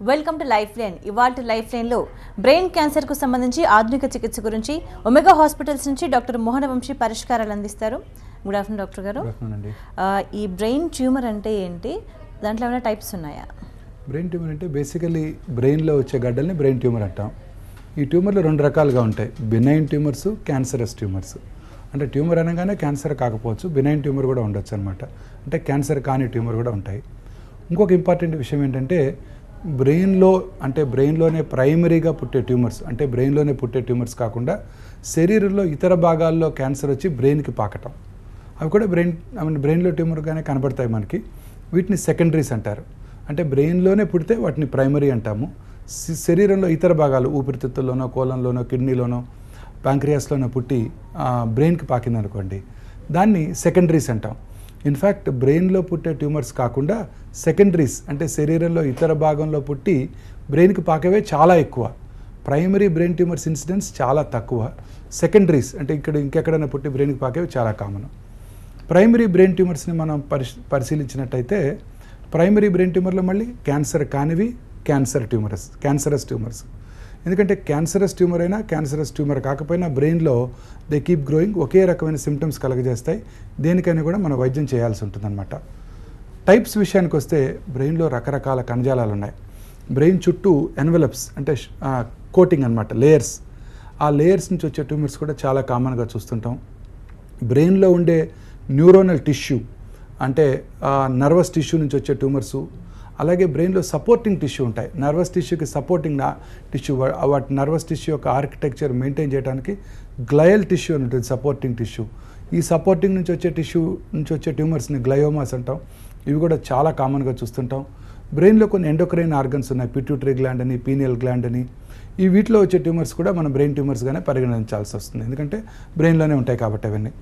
Welcome to life line. ఇవాల్టి life లైన్లో brain క్యాన్సర్కు సంబంధించి ఆధునిక చికిత్స గురించి ఒమెగా హాస్పిటల్స్ నుంచి డాక్టర్ మోహన వంశీ పరిష్కారాలు అందిస్తారు. గుడ్ ఆఫ్టర్నూన్ డాక్టర్ గారు. ఈ బ్రెయిన్ ట్యూమర్ అంటే ఏంటి, దాంట్లో ఏమైనా టైప్స్ ఉన్నాయా? బ్రెయిన్ ట్యూమర్ అంటే బేసికలీ బ్రెయిన్లో వచ్చే గడ్డల్ని బ్రెయిన్ ట్యూమర్ అంటాం. ఈ ట్యూమర్లు రెండు రకాలుగా ఉంటాయి, బినైన్ ట్యూమర్స్, క్యాన్సరస్ ట్యూమర్స్. అంటే ట్యూమర్ అనగానే క్యాన్సర్ కాకపోవచ్చు, బినైన్ ట్యూమర్ కూడా ఉండొచ్చు అనమాట. అంటే క్యాన్సర్ కాని ట్యూమర్ కూడా ఉంటాయి. ఇంకొక ఇంపార్టెంట్ విషయం ఏంటంటే బ్రెయిన్లోనే ప్రైమరీగా పుట్టే ట్యూమర్స్, అంటే బ్రెయిన్లోనే పుట్టే ట్యూమర్స్ కాకుండా శరీరంలో ఇతర భాగాల్లో క్యాన్సర్ వచ్చి బ్రెయిన్కి పాకటం, అవి కూడా బ్రెయిన్లో ట్యూమర్గానే కనబడతాయి మనకి. వీటిని సెకండరీస్ అంటారు. అంటే బ్రెయిన్లోనే పుడితే వాటిని ప్రైమరీ అంటాము. శరీరంలో ఇతర భాగాలు ఊపిరితిత్తుల్లోనో, కోలంలోనో, కిడ్నీలోనో, ప్యాంక్రియాస్లోనో పుట్టి బ్రెయిన్కి పాకిందనుకోండి, దాన్ని సెకండరీస్ అంటాం. ఇన్ఫ్యాక్ట్ బ్రెయిన్లో పుట్టే ట్యూమర్స్ కాకుండా సెకండరీస్ అంటే శరీరంలో ఇతర భాగంలో పుట్టి బ్రెయిన్కి పాకేవే చాలా ఎక్కువ. ప్రైమరీ బ్రెయిన్ ట్యూమర్స్ ఇన్సిడెన్స్ చాలా తక్కువ. సెకండరీస్ అంటే ఇంకెక్కడైనా పుట్టి బ్రెయిన్కి పాకేవి చాలా కామన్. ప్రైమరీ బ్రెయిన్ ట్యూమర్స్ని మనం పరిశీలించినట్టయితే ప్రైమరీ బ్రెయిన్ ట్యూమర్లో మళ్ళీ క్యాన్సర్ కానివి క్యాన్సరస్ ట్యూమర్స్. ఎందుకంటే క్యాన్సరస్ ట్యూమర్ అయినా క్యాన్సరస్ ట్యూమర్ కాకపోయినా బ్రెయిన్లో దే కీప్ గ్రోయింగ్, ఒకే రకమైన సిమ్టమ్స్ కలగజేస్తాయి. దేనికైనా కూడా మనం వైద్యం చేయాల్సి ఉంటుందన్నమాట. టైప్స్ విషయానికి వస్తే బ్రెయిన్లో రకరకాల కణజాలాలు ఉన్నాయి. బ్రెయిన్ చుట్టూ ఎన్వెలప్స్ అంటే కోటింగ్ అనమాట, లేయర్స్. ఆ లేయర్స్ నుంచి వచ్చే ట్యూమర్స్ కూడా చాలా కామన్గా చూస్తుంటాం. బ్రెయిన్లో ఉండే న్యూరోనల్ టిష్యూ అంటే నర్వస్ టిష్యూ నుంచి వచ్చే ట్యూమర్సు, అలాగే బ్రెయిన్లో సపోర్టింగ్ టిష్యూ ఉంటాయి. నర్వస్ టిష్యూకి సపోర్టింగ్ టిష్యూ, వాటి నర్వస్ టిష్యూ యొక్క ఆర్కిటెక్చర్ మెయింటైన్ చేయడానికి గ్లయల్ టిష్యూ అని ఉంటుంది, సపోర్టింగ్ టిష్యూ. ఈ సపోర్టింగ్ నుంచి వచ్చే టిష్యూ నుంచి వచ్చే ట్యూమర్స్ని గ్లయోమాస్ అంటాం. ఇవి కూడా చాలా కామన్గా చూస్తుంటాం. బ్రెయిన్లో కొన్ని ఎండోక్రైన్ ఆర్గన్స్ ఉన్నాయి, పిట్యూటరీ గ్లాండ్ అని, పీనియల్ గ్లాండ్ అని. ఈ వీటిలో వచ్చే ట్యూమర్స్ కూడా మనం బ్రెయిన్ ట్యూమర్స్గానే పరిగణించాల్సి వస్తుంది, ఎందుకంటే బ్రెయిన్లోనే ఉంటాయి కాబట్టి అవన్నీ.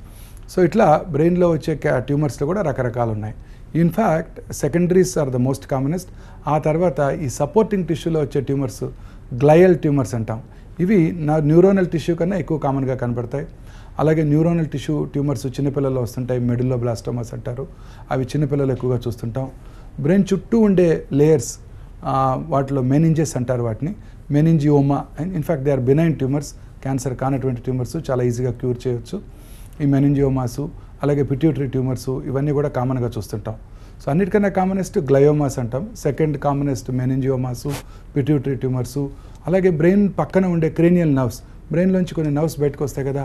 సో ఇట్లా బ్రెయిన్లో వచ్చే ట్యూమర్స్లో కూడా రకరకాలు ఉన్నాయి. In fact secondaries are the most commonest. ఆ తర్వాత ఈ సపోర్టింగ్ టిష్యూలో వచ్చే ట్యూమర్స్ గ్లయల్ ట్యూమర్స్ అంటాం. ఇవి న్యూరోనల్ టిష్యూ కన్నా ఎక్కువ కామన్గా కనబడతాయి. అలాగే న్యూరోనల్ టిష్యూ ట్యూమర్స్ చిన్నపిల్లల్లో వస్తుంటాయి, మెడుల్లో బ్లాస్టోమాస్ అంటారు. అవి చిన్నపిల్లలు ఎక్కువగా చూస్తుంటాం. బ్రెయిన్ చుట్టూ ఉండే లేయర్స్, వాటిలో మెనింజెస్ అంటారు వాటిని, meningioma. In fact they are benign tumours, cancer కానటువంటి ట్యూమర్స్, చాలా ఈజీగా క్యూర్ చేయొచ్చు. ఈ మెనింజియోమాసు, అలాగే పిట్యూటరీ ట్యూమర్సు, ఇవన్నీ కూడా కామన్గా చూస్తుంటాం. సో అన్నిటికన్నా కామనెస్ట్ గ్లయోమాస్ అంటాం. Second commonest meningiomas, pituitary tumours. అలాగే బ్రెయిన్ పక్కన ఉండే క్రేనియల్ నర్వ్స్, బ్రెయిన్లోంచి కొన్ని నర్వ్స్ బయటకు వస్తాయి కదా,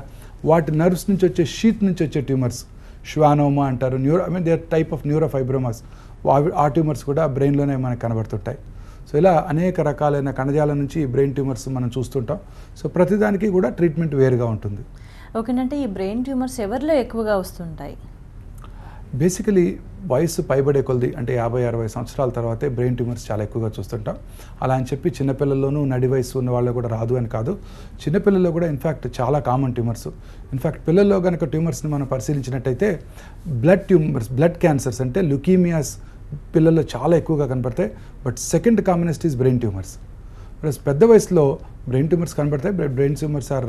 వాటి నర్వ్స్ నుంచి వచ్చే షీత్ నుంచి వచ్చే ట్యూమర్స్ శ్వానోమా అంటారు. They are type of neurofibromas. ఆ ట్యూమర్స్ కూడా బ్రెయిన్లోనే మనకు కనబడుతుంటాయి. సో ఇలా అనేక రకాలైన కణజాల నుంచి బ్రెయిన్ ట్యూమర్స్ మనం చూస్తుంటాం. సో ప్రతిదానికి కూడా ట్రీట్మెంట్ వేరుగా ఉంటుంది. ఓకేనంటే ఈ బ్రెయిన్ ట్యూమర్స్ ఎవరిలో ఎక్కువగా వస్తుంటాయి? బేసికలీ వయసు పైబడే కొలది, అంటే 50-60 సంవత్సరాల తర్వాతే బ్రెయిన్ ట్యూమర్స్ చాలా ఎక్కువగా చూస్తుంటాం. అలా అని చెప్పి చిన్నపిల్లల్లోనూ నడి వయసు ఉన్న వాళ్ళు కూడా రాదు అని కాదు. చిన్నపిల్లల్లో కూడా ఇన్ఫ్యాక్ట్ చాలా కామన్ ట్యూమర్స్. ఇన్ఫ్యాక్ట్ పిల్లల్లో కనుక ట్యూమర్స్ని మనం పరిశీలించినట్టయితే బ్లడ్ ట్యూమర్స్, బ్లడ్ క్యాన్సర్స్ అంటే ల్యూకీమియాస్ పిల్లల్లో చాలా ఎక్కువగా కనపడతాయి. But second commonest is brain tumours. Plus పెద్ద వయసులో బ్రెయిన్ ట్యూమర్స్ కనబడతాయి. Brain tumours are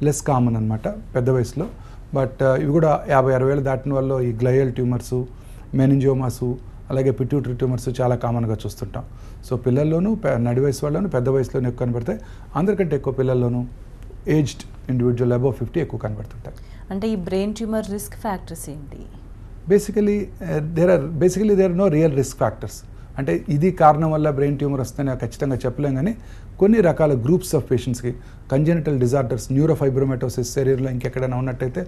less common అనమాట పెద్ద వయసులో. బట్ ఇవి కూడా 50-60 ఏళ్ళు దాటిన వాళ్ళు ఈ గ్లయల్ ట్యూమర్సు, మెనింజియోమాసు, అలాగే పిట్యూటరీ ట్యూమర్స్ చాలా కామన్గా చూస్తుంటాం. సో పిల్లల్లోనూ, నడి వయసు వాళ్ళలోనూ, పెద్ద వయసులోనూ ఎక్కువ కనబడతాయి. అందరికంటే ఎక్కువ పిల్లల్లోనూ, ఏజ్డ్ ఇండివిజువల్ అబౌవ్ 50 ఎక్కువ కనబడుతుంటాయి. అంటే ఈ బ్రెయిన్ ట్యూమర్ రిస్క్ ఫ్యాక్టర్స్ ఏంటి? Basically there are no real risk factors. అంటే ఇది కారణం వల్ల బ్రెయిన్ ట్యూమర్ వస్తుందని ఖచ్చితంగా చెప్పలేం. కానీ కొన్ని రకాల గ్రూప్స్ ఆఫ్ పేషెంట్స్కి కంజెనిటల్ డిజార్డర్స్, న్యూరోఫైబ్రోమాటోసిస్ శరీరంలో ఇంకెక్కడైనా ఉన్నట్టయితే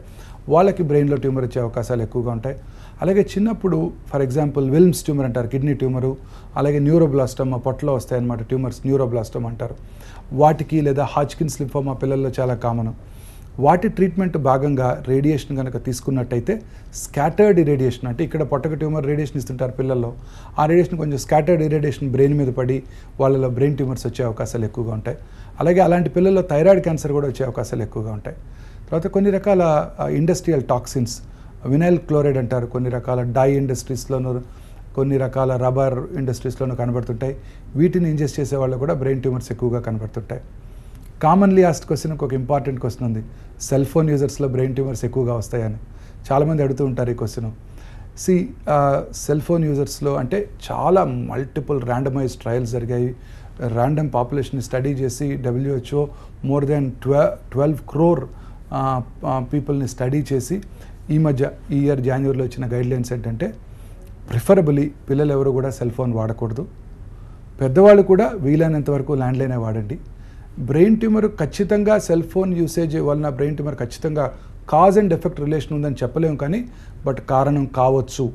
వాళ్ళకి బ్రెయిన్లో ట్యూమర్ వచ్చే అవకాశాలు ఎక్కువగా ఉంటాయి. అలాగే చిన్నప్పుడు ఫర్ ఎగ్జాంపుల్ విల్మ్స్ ట్యూమర్ అంటారు, కిడ్నీ ట్యూమరు, అలాగే న్యూరోబ్లాస్టోమా పొట్టలో వస్తాయన్నమాట ట్యూమర్స్, న్యూరోబ్లాస్టోమా అంటారు. వాటికి లేదా హాజ్కిన్స్ లింఫోమా పిల్లల్లో చాలా కామన్. వాటి ట్రీట్మెంట్ భాగంగా రేడియేషన్ కనుక తీసుకున్నట్టయితే స్కాటర్డ్ ఇరేడియేషన్, అంటే ఇక్కడ పొట్టక ట్యూమర్ రేడియేషన్ ఇస్తుంటారు పిల్లల్లో, ఆ రేడియేషన్ కొంచెం స్కాటర్డ్ ఇరేడియేషన్ బ్రెయిన్ మీద పడి వాళ్ళలో బ్రెయిన్ ట్యూమర్స్ వచ్చే అవకాశాలు ఎక్కువగా ఉంటాయి. అలాగే అలాంటి పిల్లల్లో థైరాయిడ్ క్యాన్సర్ కూడా వచ్చే అవకాశాలు ఎక్కువగా ఉంటాయి. తర్వాత కొన్ని రకాల ఇండస్ట్రియల్ టాక్సిన్స్, వినైల్ క్లోరైడ్ అంటారు, కొన్ని రకాల డై ఇండస్ట్రీస్లోనూ, కొన్ని రకాల రబ్బర్ ఇండస్ట్రీస్లోనూ కనబడుతుంటాయి. వీటిని ఇంజెస్ట్ చేసే వాళ్ళు కూడా బ్రెయిన్ ట్యూమర్స్ ఎక్కువగా కనబడుతుంటాయి. కామన్లీ ఆస్డ్ క్వశ్చన్, ఒక ఇంపార్టెంట్ క్వశ్చన్ ఉంది, సెల్ ఫోన్ యూజర్స్లో బ్రెయిన్ ట్యూమర్స్ ఎక్కువగా వస్తాయని చాలామంది అడుగుతూ ఉంటారు ఈ క్వశ్చన్. సెల్ ఫోన్ యూజర్స్లో అంటే చాలా మల్టిపుల్ ర్యాండమైజ్ ట్రయల్స్ జరిగాయి. ర్యాండమ్ పాపులేషన్ని స్టడీ చేసి WHO మోర్ దెన్ 12 crore పీపుల్ని స్టడీ చేసి ఈ ఇయర్ జనవరిలో ఇచ్చిన గైడ్లైన్స్ ఏంటంటే ప్రిఫరబుల్లీ పిల్లలు ఎవరు కూడా సెల్ ఫోన్ వాడకూడదు, పెద్దవాళ్ళు కూడా వీలైనంత వరకు ల్యాండ్లైనే వాడండి. బ్రెయిన్ ట్యూమర్ ఖచ్చితంగా సెల్ ఫోన్ యూసేజ్ వలన బ్రెయిన్ ట్యూమర్ ఖచ్చితంగా కాజ్ అండ్ ఎఫెక్ట్ రిలేషన్ ఉందని చెప్పలేము, కానీ బట్ కారణం కావచ్చు.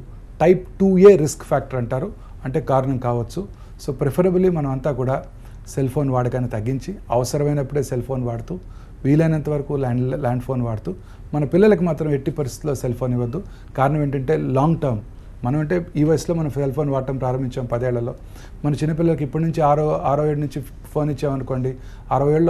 టైప్ 2A రిస్క్ ఫ్యాక్టర్ అంటారు, అంటే కారణం కావచ్చు. సో ప్రిఫరబుల్లీ మనం అంతా కూడా సెల్ ఫోన్ వాడకాన్ని తగ్గించి అవసరమైనప్పుడే సెల్ ఫోన్ వాడుతూ వీలైనంత వరకు ల్యాండ్ ఫోన్ వాడుతూ మన పిల్లలకు మాత్రం ఎట్టి పరిస్థితుల్లో సెల్ ఫోన్ ఇవ్వద్దు. కారణం ఏంటంటే లాంగ్ టర్మ్ మనం అంటే ఈ వయసులో మనం సెల్ ఫోన్ వాడటం ప్రారంభించాం 10 ఏళ్లలో. మన చిన్నపిల్లలకి ఇప్పటి నుంచి 6 ఏడు నుంచి ఫోన్ ఇచ్చామనుకోండి, 60 ఏళ్ళ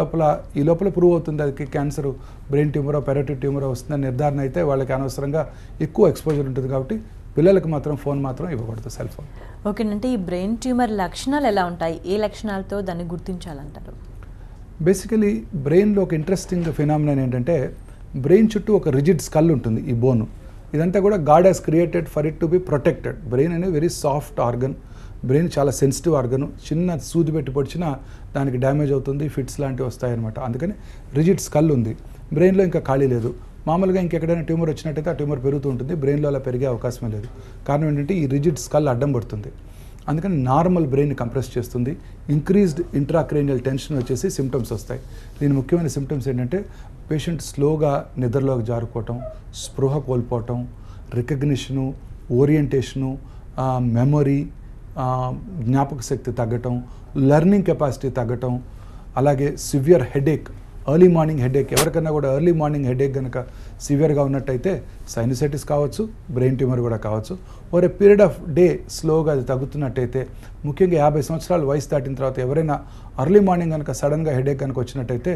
లోపల ప్రూవ్ అవుతుంది అది క్యాన్సర్, బ్రెయిన్ ట్యూమరో పెరోటిడ్ ట్యూమరో వస్తుందని నిర్ధారణ అయితే వాళ్ళకి అనవసరంగా ఎక్కువ ఎక్స్పోజర్ ఉంటుంది. కాబట్టి పిల్లలకు మాత్రం ఫోన్ మాత్రం ఇవ్వకూడదు, సెల్ ఫోన్. ఓకేనంటే ఈ బ్రెయిన్ ట్యూమర్ లక్షణాలు ఎలా ఉంటాయి, ఏ లక్షణాలతో దాన్ని గుర్తించాలంటారు? బేసికలీ బ్రెయిన్లో ఒక ఇంట్రెస్టింగ్ ఫినామినన్ ఏంటంటే బ్రెయిన్ చుట్టూ ఒక రిజిడ్ స్కల్ ఉంటుంది, ఈ బోను. ఇదంతా కూడా God has created for it to be protected. Brain అనేది వెరీ సాఫ్ట్ ఆర్గన్, బ్రెయిన్ చాలా సెన్సిటివ్ ఆర్గన్. చిన్న సూది పెట్టి పొడిచినా దానికి డ్యామేజ్ అవుతుంది, ఫిట్స్ లాంటివి వస్తాయన్నమాట. అందుకని రిజిడ్ స్కల్ ఉంది, బ్రెయిన్లో ఇంకా ఖాళీ లేదు. మామూలుగా ఇంకెక్కడైనా ట్యూమర్ వచ్చినట్టయితే ఆ ట్యూమర్ పెరుగుతూ ఉంటుంది, బ్రెయిన్లో అలా పెరిగే అవకాశమే లేదు. కారణం ఏంటంటే ఈ రిజిడ్ స్కల్ అడ్డం పడుతుంది. అందుకని నార్మల్ బ్రెయిన్ కంప్రెస్ చేస్తుంది. ఇంక్రీజ్డ్ ఇంట్రాక్రేనియల్ టెన్షన్ వచ్చేసి సిమ్టమ్స్ వస్తాయి. దీని ముఖ్యమైన సిమ్టమ్స్ ఏంటంటే పేషెంట్ స్లోగా నిద్రలోకి జారుకోవటం, స్పృహ కోల్పోవటం, రికగ్నిషను, ఓరియంటేషను, మెమొరీ, జ్ఞాపక శక్తి తగ్గటం, లెర్నింగ్ కెపాసిటీ తగ్గటం, అలాగే severe headache, early morning headache. ఎవరికైనా కూడా ఎర్లీ మార్నింగ్ హెడేక్ కనుక సివియర్గా ఉన్నట్టయితే సైనసైటిస్ కావచ్చు, బ్రెయిన్ ట్యూమర్ కూడా కావచ్చు. Over a period of day స్లోగా అది తగ్గుతున్నట్టయితే, ముఖ్యంగా 50 సంవత్సరాల వయసు దాటిన తర్వాత ఎవరైనా ఎర్లీ మార్నింగ్ కనుక సడన్గా హెడేక్ కనుక వచ్చినట్టయితే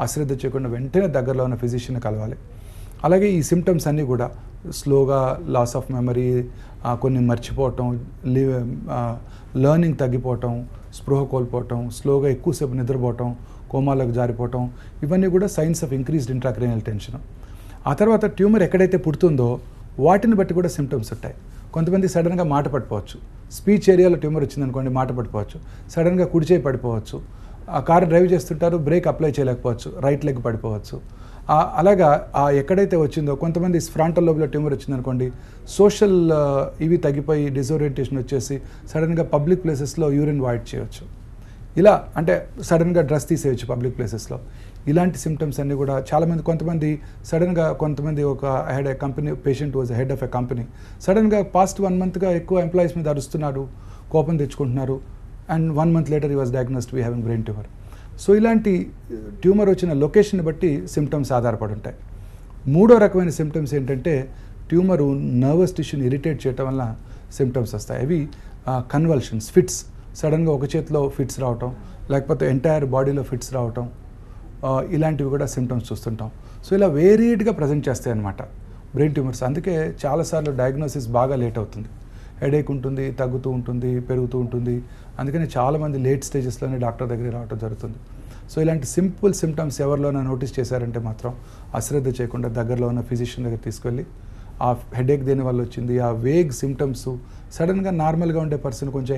అశ్రద్ధ చేయకుండా వెంటనే దగ్గరలో ఉన్న ఫిజిషియన్ని కలవాలి. అలాగే ఈ సిమ్టమ్స్ అన్నీ కూడా స్లోగా లాస్ ఆఫ్ మెమరీ, కొన్ని మర్చిపోవటం, లెర్నింగ్ తగ్గిపోవటం, స్పృహ కోల్పోవటం, స్లోగా ఎక్కువసేపు నిద్రపోవటం, కోమాలకు జారిపోవటం, ఇవన్నీ కూడా science of increased intracranial tension. ఆ తర్వాత ట్యూమర్ ఎక్కడైతే పుడుతుందో వాటిని బట్టి కూడా సిమ్టమ్స్ ఉంటాయి. కొంతమంది సడన్గా మాట పడిపోవచ్చు, స్పీచ్ ఏరియాలో ట్యూమర్ వచ్చిందనుకోండి మాట పడిపోవచ్చు, సడన్గా కుడి చేయి పడిపోవచ్చు, ఆ కారు డ్రైవ్ చేస్తుంటారు బ్రేక్ అప్లై చేయలేకపోవచ్చు, రైట్ లెగ్ పడిపోవచ్చు. అలాగా ఎక్కడైతే వచ్చిందో కొంతమంది ఫ్రంటల్ లోబ్లో ట్యూమర్ వచ్చిందనుకోండి, సోషల్ ఇవి తగ్గిపోయి డిజోరియంటేషన్ వచ్చేసి సడన్గా పబ్లిక్ ప్లేసెస్లో యూరిన్ వాయిడ్ చేయవచ్చు. ఇలా అంటే సడన్గా డ్రెస్ తీసేయచ్చు పబ్లిక్ ప్లేసెస్లో. ఇలాంటి సిమ్టమ్స్ అన్నీ కూడా చాలామంది, కొంతమంది ఒక head company patient was head of a company, సడన్గా పాస్ట్ 1 monthగా ఎక్కువ ఎంప్లాయీస్ మీద అరుస్తున్నాడు, కోపం తెచ్చుకుంటున్నారు, and 1 month later he was diagnosed with having brain tumor. So ఇలాంటి ట్యూమర్ వచ్చిన లొకేషన్ బట్టి సిమ్టమ్స్ ఆధారపడి ఉంటాయి. మూడో రకమైన సిమ్టమ్స్ ఏంటంటే ట్యూమరు నర్వస్ టిష్యూని ఇరిటేట్ చేయటం వల్ల సిమ్టమ్స్ వస్తాయి. అవి కన్వల్షన్స్, ఫిట్స్, సడన్గా ఒక చేతిలో ఫిట్స్ రావటం, లేకపోతే ఎంటైర్ బాడీలో ఫిట్స్ రావటం, ఇలాంటివి కూడా సిమ్టమ్స్ చూస్తుంటాం. సో ఇలా వేరీడ్గా ప్రజెంట్ చేస్తాయి అన్నమాట బ్రెయిన్ ట్యూమర్స్. అందుకే చాలాసార్లు డయాగ్నోసిస్ బాగా లేట్ అవుతుంది. హెడేక్ ఉంటుంది, తగ్గుతూ ఉంటుంది, పెరుగుతూ ఉంటుంది. అందుకని చాలామంది లేట్ స్టేజెస్లోనే డాక్టర్ దగ్గరికి రావడం జరుగుతుంది. సో ఇలాంటి సింపుల్ సిమ్టమ్స్ ఎవరిలోనైనా నోటీస్ చేశారంటే మాత్రం అశ్రద్ధ చేయకుండా దగ్గరలో ఉన్న ఫిజిషియన్ దగ్గర తీసుకెళ్ళి ఆ హెడేక్ దేనివల్ల వచ్చింది, ఆ వేగ్ సిమ్టమ్స్, సడన్గా నార్మల్గా ఉండే పర్సన్ కొంచెం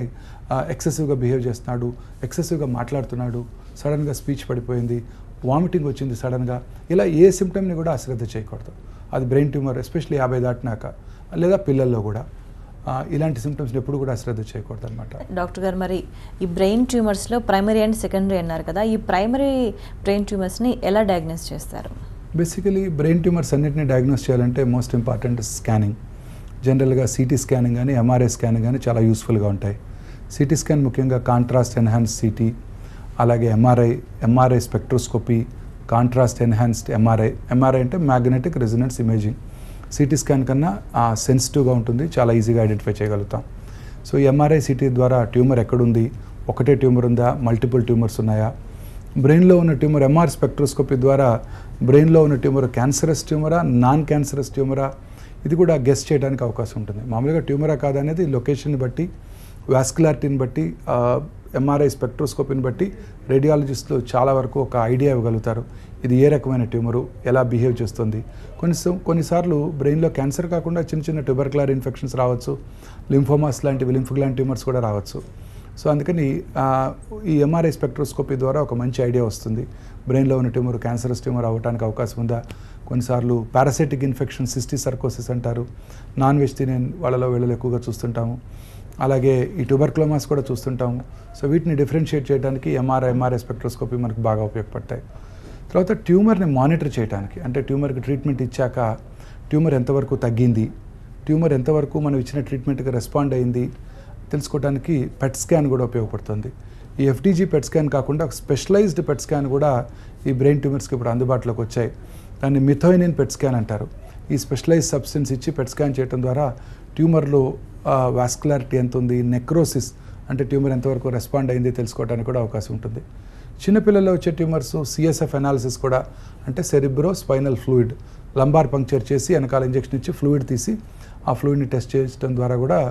ఎక్సెసివ్గా బిహేవ్ చేస్తున్నాడు, ఎక్సెసివ్గా మాట్లాడుతున్నాడు, సడన్గా స్పీచ్ పడిపోయింది, వామిటింగ్ వచ్చింది సడన్గా, ఇలా ఏ సిమ్టమ్ని కూడా అశ్రద్ధ చేయకూడదు. అది బ్రెయిన్ ట్యూమర్ ఎస్పెషల్లీ 50 దాటినాక, లేదా పిల్లల్లో కూడా ఇలాంటి సిమ్టమ్స్ని ఎప్పుడు కూడా అశ్రద్ధ చేయకూడదు అనమాట. డాక్టర్ గారు, మరి ఈ బ్రెయిన్ ట్యూమర్స్లో ప్రైమరీ అండ్ సెకండరీ అన్నారు కదా, ఈ ప్రైమరీ బ్రెయిన్ ట్యూమర్స్ని ఎలా డయాగ్నోస్ చేస్తారు? బేసికలీ బ్రెయిన్ ట్యూమర్స్ అన్నింటినీ డయాగ్నోస్ చేయాలంటే మోస్ట్ ఇంపార్టెంట్ స్కానింగ్. జనరల్గా సిటీ స్కానింగ్ కానీ ఎంఆర్ఐ స్కానింగ్ కానీ చాలా యూస్ఫుల్గా ఉంటాయి. సిటీ స్కాన్ ముఖ్యంగా కాంట్రాస్ట్ ఎన్హాన్స్ సిటీ, అలాగే MRI spectroscopy, contrast enhanced MRI అంటే magnetic resonance imaging. CT scan కన్నా సెన్సిటివ్గా ఉంటుంది, చాలా ఈజీగా ఐడెంటిఫై చేయగలుగుతాం. సో ఈ ఎంఆర్ఐ సిటీ ద్వారా ట్యూమర్ ఎక్కడుంది, ఒకటే ట్యూమర్ ఉందా, మల్టిపుల్ ట్యూమర్స్ ఉన్నాయా, బ్రెయిన్లో ఉన్న ట్యూమర్ ఎంఆర్ స్పెక్ట్రోస్కోపీ ద్వారా బ్రెయిన్లో ఉన్న ట్యూమర్ క్యాన్సరస్ ట్యూమరా, నాన్ క్యాన్సరస్ ట్యూమరా, ఇది కూడా గెస్ చేయడానికి అవకాశం ఉంటుంది. మామూలుగా ట్యూమరా కాదనేది లొకేషన్ని బట్టి, వాస్కులారిటీని బట్టి, ఎంఆర్ఐ స్పెక్ట్రోస్కోపీని బట్టి రేడియాలజిస్టులు చాలా వరకు ఒక ఐడియా ఇవ్వగలుగుతారు ఇది ఏ రకమైన ట్యూమరు, ఎలా బిహేవ్ చేస్తుంది. కొన్నిసార్లు బ్రెయిన్లో క్యాన్సర్ కాకుండా చిన్న చిన్న ట్యూబర్కులర్ ఇన్ఫెక్షన్స్ రావచ్చు, లింఫోమాస్ లాంటివి, లింఫ్ గ్లాండ్ ట్యూమర్స్ కూడా రావచ్చు. సో అందుకని ఈ ఎంఆర్ఐ స్పెక్ట్రోస్కోపీ ద్వారా ఒక మంచి ఐడియా వస్తుంది. బ్రెయిన్లో ఉన్న ట్యూమర్ క్యాన్సరస్ ట్యూమర్ అవ్వడానికి అవకాశం ఉందా, కొన్నిసార్లు పారాసైటిక్ ఇన్ఫెక్షన్ సిస్టిసర్కోసిస్ అంటారు, నాన్ వెజిటేరియన్ వాళ్ళలో వీళ్ళలో ఎక్కువగా చూస్తుంటాము. అలాగే ఈ ట్యూబర్క్లోమాస్ కూడా చూస్తుంటాము. సో వీటిని డిఫరెన్షియేట్ చేయడానికి ఎంఆర్ఐ స్పెక్ట్రోస్కోపీ మనకు బాగా ఉపయోగపడతాయి. తర్వాత ట్యూమర్ని మానిటర్ చేయడానికి, అంటే ట్యూమర్కి ట్రీట్మెంట్ ఇచ్చాక ట్యూమర్ ఎంతవరకు తగ్గింది, ట్యూమర్ ఎంతవరకు మనం ఇచ్చిన ట్రీట్మెంట్కి రెస్పాండ్ అయింది తెలుసుకోవడానికి పెట్ స్కాన్ కూడా ఉపయోగపడుతుంది. ఈ ఎఫ్డీజీ పెట్ స్కాన్ కాకుండా ఒక స్పెషలైజ్డ్ పెట్ స్కాన్ కూడా ఈ బ్రెయిన్ ట్యూమర్స్కి ఇప్పుడు అందుబాటులోకి వచ్చాయి. దాన్ని మిథోయినిన్ పెట్ స్కాన్ అంటారు. ఈ స్పెషలైజ్ సబ్స్టెన్స్ ఇచ్చి పెట్ స్కాన్ చేయడం ద్వారా ట్యూమర్లో వాస్కులారిటీ ఎంత ఉంది, నెక్రోసిస్ అంటే ట్యూమర్ ఎంతవరకు రెస్పాండ్ అయింది తెలుసుకోవడానికి కూడా అవకాశం ఉంటుంది. చిన్నపిల్లల్లో వచ్చే ట్యూమర్స్ సిఎస్ఎఫ్ అనాలిసిస్ కూడా, అంటే cerebro spinal fluid lumbar puncture చేసి వెనకాల ఇంజెక్షన్ ఇచ్చి ఫ్లూయిడ్ తీసి ఆ ఫ్లూయిడ్ని టెస్ట్ చేయడం ద్వారా కూడా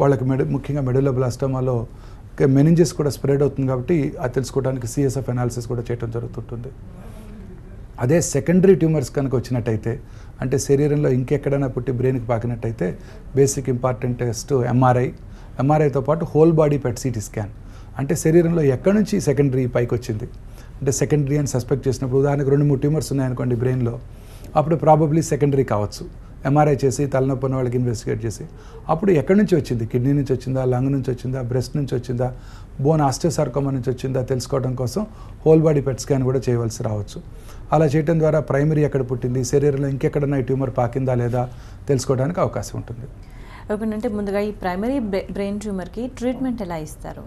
వాళ్ళకి ముఖ్యంగా మెడులోబ్లాస్టోమాలో మెనింజెస్ కూడా స్ప్రెడ్ అవుతుంది కాబట్టి అది తెలుసుకోవడానికి సిఎస్ఎఫ్ అనాలిసిస్ కూడా చేయడం జరుగుతుంటుంది. అదే సెకండరీ ట్యూమర్స్ కనుక వచ్చినట్టయితే, అంటే శరీరంలో ఇంకెక్కడైనా పుట్టి బ్రెయిన్కి పాకినట్టయితే బేసిక్ ఇంపార్టెంట్ టెస్ట్ ఎంఆర్ఐతో పాటు whole body PET CT scan. అంటే శరీరంలో ఎక్కడి నుంచి సెకండరీ పైకి వచ్చింది, అంటే సెకండరీ అని సస్పెక్ట్ చేసినప్పుడు ఉదాహరణకు 2-3 ట్యూమర్స్ ఉన్నాయనుకోండి బ్రెయిన్లో, అప్పుడు ప్రాబబ్లీ సెకండరీ కావచ్చు. ఎంఆర్ఐ చేసి తలనొప్పి ఉన్న వాళ్ళకి ఇన్వెస్టిగేట్ చేసి అప్పుడు ఎక్కడి నుంచి వచ్చింది, కిడ్నీ నుంచి వచ్చిందా, లంగ్ నుంచి వచ్చిందా, బ్రెస్ట్ నుంచి వచ్చిందా, బోన్ ఆస్టియోసార్కోమా నుంచి వచ్చిందా తెలుసుకోవడం కోసం హోల్ బాడీ పెట్ స్కాన్ కూడా చేయవలసి రావచ్చు. అలా చేయడం ద్వారా ప్రైమరీ ఎక్కడ పుట్టింది, శరీరంలో ఇంకెక్కడన్నా ఈ ట్యూమర్ పాకిందా లేదా తెలుసుకోవడానికి అవకాశం ఉంటుంది. అంటే ముందుగా ఈ ప్రైమరీ బ్రెయిన్ ట్యూమర్కి ట్రీట్మెంట్ ఎలా ఇస్తారు?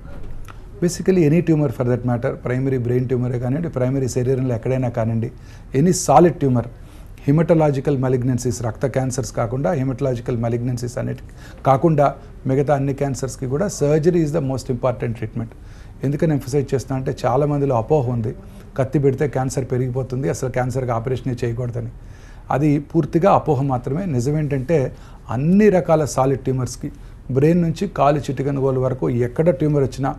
Basically any tumour for that matter, primary brain ట్యూమరే కానివ్వండి, ప్రైమరీ శరీరంలో ఎక్కడైనా కానివ్వండి, any solid tumour, haematological malignancies, రక్త క్యాన్సర్స్ కాకుండా హిమటలాజికల్ మెలిగ్నెన్సీస్ అన్నిటి కాకుండా మిగతా అన్ని క్యాన్సర్స్కి కూడా surgery is the most important treatment. ఎందుకని ఎంఫసైజ్ చేస్తున్నా అంటే చాలామందిలో అపోహ ఉంది, కత్తి పెడితే క్యాన్సర్ పెరిగిపోతుంది, అసలు క్యాన్సర్కి ఆపరేషన్ చేయకూడదని. అది పూర్తిగా అపోహ మాత్రమే. నిజమేంటంటే అన్ని రకాల సాలిడ్ ట్యూమర్స్కి బ్రెయిన్ నుంచి కాలు చిటికనుగోలు వరకు ఎక్కడ ట్యూమర్ వచ్చినా,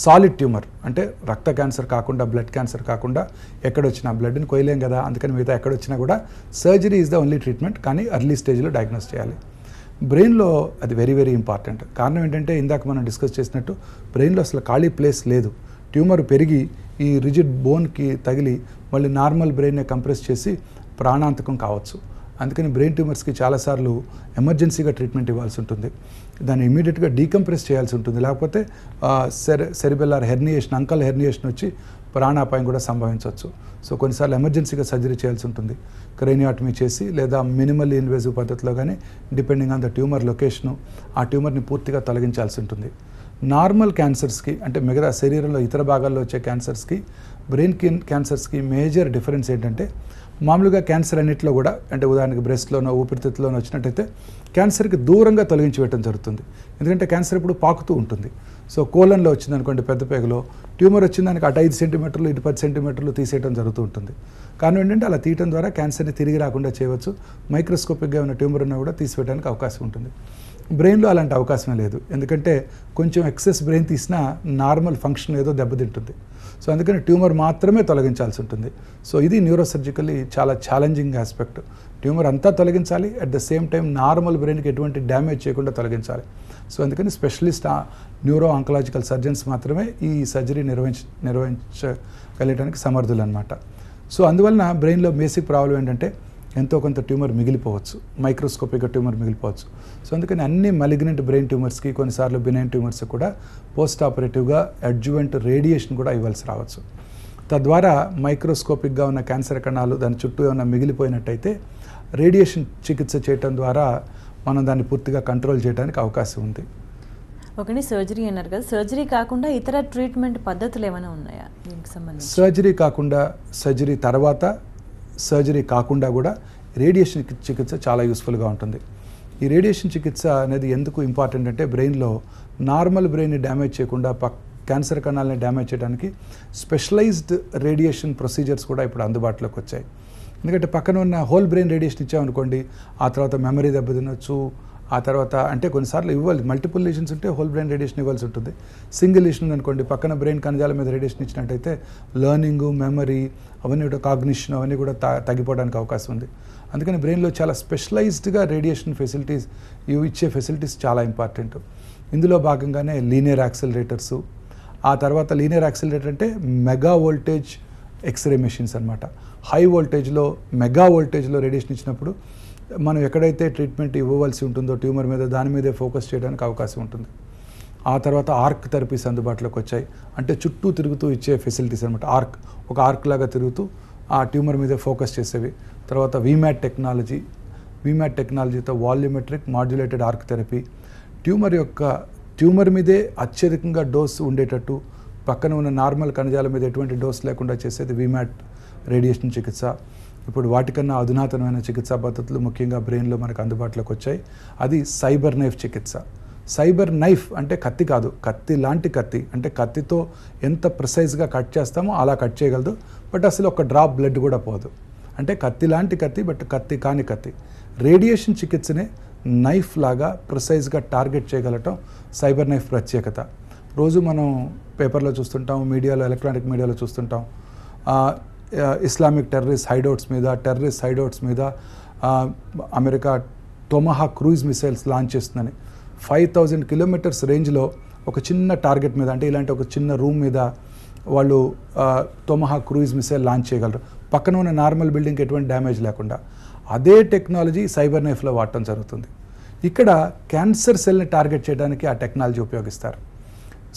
సాలిడ్ ట్యూమర్ అంటే రక్త క్యాన్సర్ కాకుండా, బ్లడ్ క్యాన్సర్ కాకుండా ఎక్కడొచ్చినా, బ్లడ్ని కొయ్యలేం కదా, అందుకని మిగతా ఎక్కడొచ్చినా కూడా surgery is the only treatment. కానీ ఎర్లీ స్టేజ్లో డయాగ్నోస్ చేయాలి. బ్రెయిన్లో అది వెరీ వెరీ ఇంపార్టెంట్. కారణం ఏంటంటే ఇందాక మనం డిస్కస్ చేసినట్టు బ్రెయిన్లో అసలు ఖాళీ ప్లేస్ లేదు. ట్యూమర్ పెరిగి ఈ రిజిడ్ బోన్కి తగిలి మళ్ళీ నార్మల్ బ్రెయిన్నే కంప్రెస్ చేసి ప్రాణాంతకం కావచ్చు. అందుకని బ్రెయిన్ ట్యూమర్స్కి చాలాసార్లు ఎమర్జెన్సీగా ట్రీట్మెంట్ ఇవ్వాల్సి ఉంటుంది. దాన్ని ఇమీడియట్గా డీకంప్రెస్ చేయాల్సి ఉంటుంది, లేకపోతే సెరిబెల్లార్ హెర్నియేషన్, అంకల్ హెర్నియేషన్ వచ్చి ప్రాణాపాయం కూడా సంభవించవచ్చు. సో కొన్నిసార్లు ఎమర్జెన్సీగా సర్జరీ చేయాల్సి ఉంటుంది, క్రేనియాటమీ చేసి లేదా మినిమల్ ఇన్వేజివ్ పద్ధతిలో కానీ depending on the tumour location ఆ ట్యూమర్ని పూర్తిగా తొలగించాల్సి ఉంటుంది. నార్మల్ క్యాన్సర్స్కి అంటే మిగతా శరీరంలో ఇతర భాగాల్లో వచ్చే క్యాన్సర్స్కి బ్రెయిన్ క్యాన్సర్స్కి మేజర్ డిఫరెన్స్ ఏంటంటే, మామూలుగా క్యాన్సర్ అన్నింటిలో కూడా అంటే ఉదాహరణకి బ్రెస్ట్లోనో ఊపిరితిత్తులోనో వచ్చినట్టయితే క్యాన్సర్కి దూరంగా తొలగించి పెట్టడం జరుగుతుంది. ఎందుకంటే క్యాన్సర్ ఇప్పుడు పాకుతూ ఉంటుంది. సో కోలన్లో వచ్చిందనుకోండి, పెద్ద పేగలో ట్యూమర్ వచ్చిందానికి అటు 5 సెంటీమీటర్లు ఇటు 10 సెంటీమీటర్లు తీసేయడం జరుగుతూ ఉంటుంది. కారణం ఏంటంటే అలా తీయడం ద్వారా క్యాన్సర్ని తిరిగి రాకుండా చేయవచ్చు. మైక్రోస్కోపిక్గా ఉన్న ట్యూమర్ ఉన్నా కూడా తీసివేయడానికి అవకాశం ఉంటుంది. బ్రెయిన్లో అలాంటి అవకాశమే లేదు, ఎందుకంటే కొంచెం ఎక్సెస్ బ్రెయిన్ తీసినా నార్మల్ ఫంక్షన్ ఏదో దెబ్బతింటుంది. సో అందుకని ట్యూమర్ మాత్రమే తొలగించాల్సి ఉంటుంది. సో ఇది న్యూరోసర్జికల్లీ చాలా ఛాలెంజింగ్ ఆస్పెక్ట్. ట్యూమర్ అంతా తొలగించాలి, at the same time normal బ్రెయిన్కి ఎటువంటి డ్యామేజ్ చేయకుండా తొలగించాలి. సో అందుకని స్పెషలిస్ట్ న్యూరో ఆంకలాజికల్ సర్జన్స్ మాత్రమే ఈ సర్జరీ నిర్వహించగలగడానికి సమర్థులు అనమాట. సో అందువలన బ్రెయిన్లో బేసిక్ ప్రాబ్లం ఏంటంటే ఎంతో కొంత ట్యూమర్ మిగిలిపోవచ్చు, మైక్రోస్కోపిక్గా ట్యూమర్ మిగిలిపోవచ్చు. సో అందుకని అన్ని మలిగ్నెంట్ బ్రెయిన్ ట్యూమర్స్కి, కొన్నిసార్లు బినైన్ ట్యూమర్స్ కూడా పోస్ట్ ఆపరేటివ్గా అడ్జువెంట్ రేడియేషన్ కూడా ఇవ్వాల్సి రావచ్చు. తద్వారా మైక్రోస్కోపిక్గా ఉన్న క్యాన్సర్ కణాలు దాని చుట్టూ ఏమైనా మిగిలిపోయినట్టయితే రేడియేషన్ చికిత్స చేయడం ద్వారా మనం దాన్ని పూర్తిగా కంట్రోల్ చేయడానికి అవకాశం ఉంది. ఒకటి సర్జరీ అన్నారు కదా, సర్జరీ కాకుండా ఇతర ట్రీట్మెంట్ పద్ధతులు ఏమైనా ఉన్నాయా దీనికి సంబంధించి? సర్జరీ కాకుండా, సర్జరీ తర్వాత, సర్జరీ కాకుండా కూడా రేడియేషన్ చికిత్స చాలా యూస్ఫుల్గా ఉంటుంది. ఈ రేడియేషన్ చికిత్స అనేది ఎందుకు ఇంపార్టెంట్ అంటే బ్రెయిన్లో నార్మల్ బ్రెయిన్ని డ్యామేజ్ చేయకుండా క్యాన్సర్ కణాలని డ్యామేజ్ చేయడానికి స్పెషలైజ్డ్ రేడియేషన్ ప్రొసీజర్స్ కూడా ఇప్పుడు అందుబాటులోకి వచ్చాయి. ఎందుకంటే పక్కన ఉన్న హోల్ బ్రెయిన్ రేడియేషన్ ఇచ్చామనుకోండి, ఆ తర్వాత మెమరీ దెబ్బతినొచ్చు, ఆ తర్వాత అంటే కొన్నిసార్లు ఇవ్వాలి, మల్టిపుల్ లీషన్స్ ఉంటే హోల్ బ్రెయిన్ రేడియేషన్ ఇవ్వాల్సి ఉంటుంది. సింగిల్ లీషన్ అనుకోండి, పక్కన బ్రెయిన్ కణజాల మీద రేడియేషన్ ఇచ్చినట్టయితే లెర్నింగ్, మెమరీ అవన్నీ కూడా, కాగ్నిషన్ అవన్నీ కూడా తగ్గిపోవడానికి అవకాశం ఉంది. అందుకని బ్రెయిన్లో చాలా స్పెషలైజ్డ్గా రేడియేషన్ ఫెసిలిటీస్ ఇచ్చే ఫెసిలిటీస్ చాలా ఇంపార్టెంట్. ఇందులో భాగంగానే లీనియర్ యాక్సిలరేటర్సు, ఆ తర్వాత లీనియర్ యాక్సిలరేటర్ అంటే మెగా వోల్టేజ్ ఎక్స్రే మెషిన్స్ అనమాట. హై వోల్టేజ్లో మెగా వోల్టేజ్లో రేడియేషన్ ఇచ్చినప్పుడు మనం ఎక్కడైతే ట్రీట్మెంట్ ఇవ్వవలసి ఉంటుందో ట్యూమర్ మీద దాని మీదే ఫోకస్ చేయడానికి అవకాశం ఉంటుంది. ఆ తర్వాత ఆర్క్ థెరపీస్ అందుబాటులోకి వచ్చాయి. అంటే చుట్టూ తిరుగుతూ ఇచ్చే ఫెసిలిటీస్ అనమాట. ఒక ఆర్క్ లాగా తిరుగుతూ ఆ ట్యూమర్ మీదే ఫోకస్ చేసేవి. తర్వాత వీమ్యాట్ టెక్నాలజీతో volumetric modulated arc therapy, tumour మీదే అత్యధికంగా డోస్ ఉండేటట్టు పక్కన ఉన్న నార్మల్ కణజాల మీద ఎటువంటి డోస్ లేకుండా చేసేది వీమ్యాట్ రేడియేషన్ చికిత్స. ఇప్పుడు వాటికన్నా అధునాతనమైన చికిత్సా పద్ధతులు ముఖ్యంగా బ్రెయిన్లో మనకు అందుబాటులోకి వచ్చాయి. అది సైబర్ నైఫ్ చికిత్స. సైబర్ నైఫ్ అంటే కత్తి కాదు, కత్తి లాంటి కత్తి. అంటే కత్తితో ఎంత ప్రిసైజ్గా కట్ చేస్తామో అలా కట్ చేయగలదు, బట్ అసలు ఒక డ్రాప్ బ్లడ్ కూడా పోదు. అంటే కత్తి లాంటి కత్తి, బట్ కత్తి కాని కత్తి. రేడియేషన్ చికిత్సనే నైఫ్ లాగా ప్రిసైజ్గా టార్గెట్ చేయగలటం సైబర్ నైఫ్ ప్రత్యేకత. రోజు మనం పేపర్లో చూస్తుంటాం, మీడియాలో, ఎలక్ట్రానిక్ మీడియాలో చూస్తుంటాం, ఇస్లామిక్ టెర్రరిస్ట్ హైడౌట్స్ మీద అమెరికా టొమహాక్ క్రూయిజ్ మిసైల్స్ లాంచ్ చేస్తుందని. 5000 కిలోమీటర్స్ రేంజ్లో ఒక చిన్న టార్గెట్ మీద, అంటే ఇలాంటి ఒక చిన్న రూమ్ మీద వాళ్ళు టొమహాక్ క్రూయిజ్ మిసైల్ లాంచ్ చేయగలరు, పక్కన ఉన్న నార్మల్ బిల్డింగ్కి ఎటువంటి డ్యామేజ్ లేకుండా. అదే టెక్నాలజీ సైబర్ నైఫ్లో వాడటం జరుగుతుంది. ఇక్కడ క్యాన్సర్ సెల్ని టార్గెట్ చేయడానికి ఆ టెక్నాలజీ ఉపయోగిస్తారు.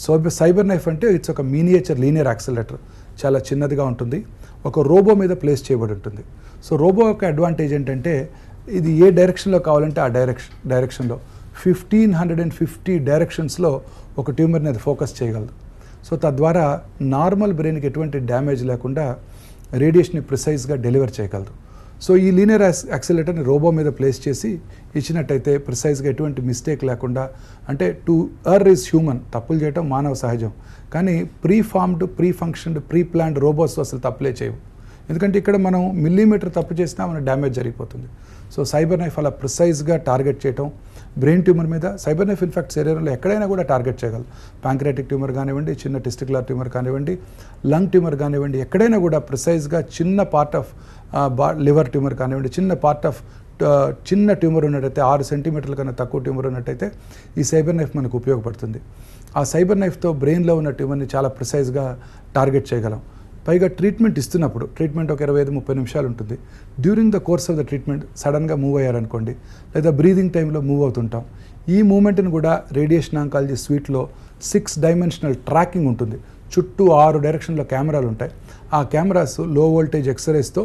సో సైబర్ నైఫ్ అంటే ఇట్స్ ఒక మినియేచర్ లీనియర్ యాక్సిలరేటర్, చాలా చిన్నదిగా ఉంటుంది, ఒక రోబో మీద ప్లేస్ చేయబడి ఉంటుంది. సో రోబో యొక్క అడ్వాంటేజ్ ఏంటంటే ఇది ఏ డైరెక్షన్లో కావాలంటే ఆ డైరెక్షన్లో 1550 డైరెక్షన్స్లో ఒక ట్యూమర్ని అది ఫోకస్ చేయగలదు. సో తద్వారా నార్మల్ బ్రెయిన్కి ఎటువంటి డ్యామేజ్ లేకుండా రేడియేషన్ని ప్రిసైజ్గా డెలివర్ చేయగలదు. సో ఈ లీనియర్ యాక్సిలరేటర్ని రోబో మీద ప్లేస్ చేసి ఇచ్చినట్టయితే ప్రిసైజ్గా ఎటువంటి మిస్టేక్ లేకుండా, అంటే టు ఎర్ర్ ఈజ్ హ్యూమన్, తప్పులు చేయటం మానవ సహజం, కానీ ప్రీ ఫంక్షన్డ్ ప్రీ ప్లాన్డ్ రోబోస్ అసలు తప్పులే చేయవు. ఎందుకంటే ఇక్కడ మనం మిల్లీమీటర్ తప్పు చేసినా మన డ్యామేజ్ జరిగిపోతుంది. సో సైబర్ నైఫ్ అలా ప్రిసైజ్గా టార్గెట్ చేయటం బ్రెయిన్ ట్యూమర్ మీద. సైబర్ నైఫ్ ఇన్ఫాక్ట్ శరీరంలో ఎక్కడైనా కూడా టార్గెట్ చేయగలదు. ప్యాంక్రియాటిక్ ట్యూమర్ కానివ్వండి, చిన్న టెస్టిక్యులర్ ట్యూమర్ కానివ్వండి, లంగ్ ట్యూమర్ కానివ్వండి, ఎక్కడైనా కూడా ప్రిసైజ్గా చిన్న పార్ట్ ఆఫ్ లివర్ ట్యూమర్ కానివ్వండి, చిన్న ట్యూమర్ ఉన్నట్టయితే 6 సెంటీమీటర్ల కన్నా తక్కువ ట్యూమర్ ఉన్నట్టయితే ఈ సైబర్ నైఫ్ మనకు ఉపయోగపడుతుంది. ఆ సైబర్ నైఫ్తో బ్రెయిన్లో ఉన్న ట్యూమర్ని చాలా ప్రిసైజ్గా టార్గెట్ చేయగలం. పైగా ట్రీట్మెంట్ ఇస్తున్నప్పుడు, ట్రీట్మెంట్ ఒక 25-30 నిమిషాలు ఉంటుంది. During the course of the treatment సడన్గా మూవ్ అయ్యారనుకోండి, లేదా బ్రీదింగ్ టైంలో మూవ్ అవుతుంటాం, ఈ మూమెంట్ని కూడా రేడియేషన్ ఆంకాలజీ స్వీట్లో 6 డైమెన్షనల్ ట్రాకింగ్ ఉంటుంది. చుట్టూ 6 డైరెక్షన్లో కెమెరాలు ఉంటాయి. ఆ కెమెరాస్ లో వోల్టేజ్ ఎక్స్రేస్తో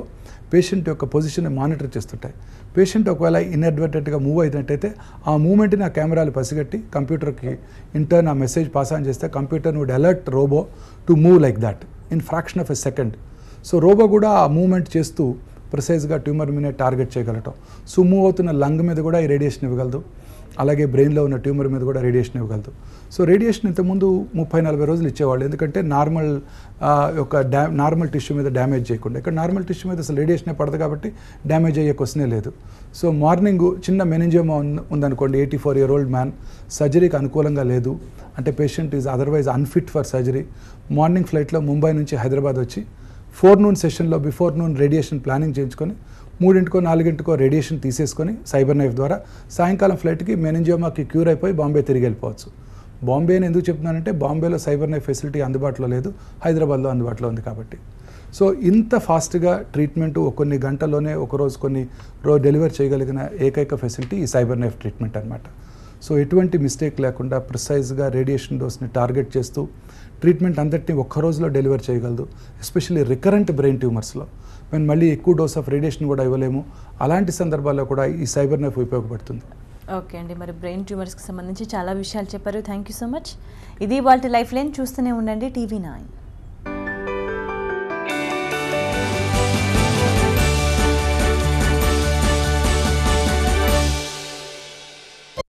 పేషెంట్ యొక్క పొజిషన్ని మానిటర్ చేస్తుంటాయి. పేషెంట్ ఒకవేళ ఇన్అడ్వర్టెంట్గా మూవ్ అయినట్టయితే ఆ మూమెంట్ని ఆ కెమెరాలు పసిగట్టి కంప్యూటర్కి ఇంటర్న్ ఆ మెసేజ్ పాస్ ఆన్ చేస్తే computer would alert robot to move like that in fraction of a second. So robot కూడా ఆ మూమెంట్ చేస్తూ ప్రిసైజ్గా ట్యూమర్ మీద టార్గెట్ చేయగలటం. సో మూవ్ అవుతున్న లంగ్ మీద కూడా ఈ రేడియేషన్ ఇవ్వగలదు, అలాగే బ్రెయిన్లో ఉన్న ట్యూమర్ మీద కూడా రేడియేషన్ ఇవ్వగలదు. సో రేడియేషన్ ఇంతకుముందు 30-40 రోజులు ఇచ్చేవాళ్ళు, ఎందుకంటే నార్మల్ టిష్యూ మీద డ్యామేజ్ చేయకుండా. ఇక్కడ నార్మల్ టిష్యూ మీద అసలు రేడియేషనే పడదు కాబట్టి డ్యామేజ్ అయ్యే క్వశ్చనే లేదు. సో మార్నింగ్ చిన్న మెనింజియోమా ఉందనుకోండి, 84-year-old మ్యాన్, సర్జరీకి అనుకూలంగా లేదు, అంటే patient is otherwise unfit for surgery. Morning ఫ్లైట్లో ముంబై నుంచి హైదరాబాద్ వచ్చి ఫోర్నూన్ సెషన్లో బిఫోర్ నూన్ రేడియేషన్ ప్లానింగ్ చేయించుకొని 3-4 రేడియేషన్ తీసేసుకొని సైబర్ నైఫ్ ద్వారా సాయంకాలం ఫ్లైట్కి మెనింజియోమాకి క్యూర్ అయిపోయి బాంబే తిరిగి వెళ్ళిపోవచ్చు. బాంబే అని ఎందుకు చెప్తున్నానంటే బాంబేలో సైబర్ నైఫ్ ఫెసిలిటీ అందుబాటులో లేదు, హైదరాబాద్లో అందుబాటులో ఉంది కాబట్టి. సో ఇంత ఫాస్ట్గా ట్రీట్మెంట్ కొన్ని గంటల్లోనే ఒకరోజు డెలివర్ చేయగలిగిన ఏకైక ఫెసిలిటీ ఈ సైబర్ నైఫ్ ట్రీట్మెంట్ అనమాట. సో ఎటువంటి మిస్టేక్ లేకుండా ప్రిసైజ్గా రేడియేషన్ డోస్ని టార్గెట్ చేస్తూ ట్రీట్మెంట్ అంతటిని ఒక్క రోజులో డెలివర్ చేయగలదు. ఎస్పెషల్లీ రికరెంట్ బ్రెయిన్ ట్యూమర్స్లో మేము మళ్ళీ ఎక్కువ డోస్ ఆఫ్ రేడియేషన్ కూడా ఇవ్వలేము, అలాంటి సందర్భాల్లో కూడా ఈ సైబర్ నైఫ్ ఉపయోగపడుతుంది. ఓకే అండి, మరి బ్రెయిన్ ట్యూమర్స్కి సంబంధించి చాలా విషయాలు చెప్పారు. Thank you so much. ఇది వాళ్ళ లైఫ్ లైన్. చూస్తూనే ఉండండి TV9.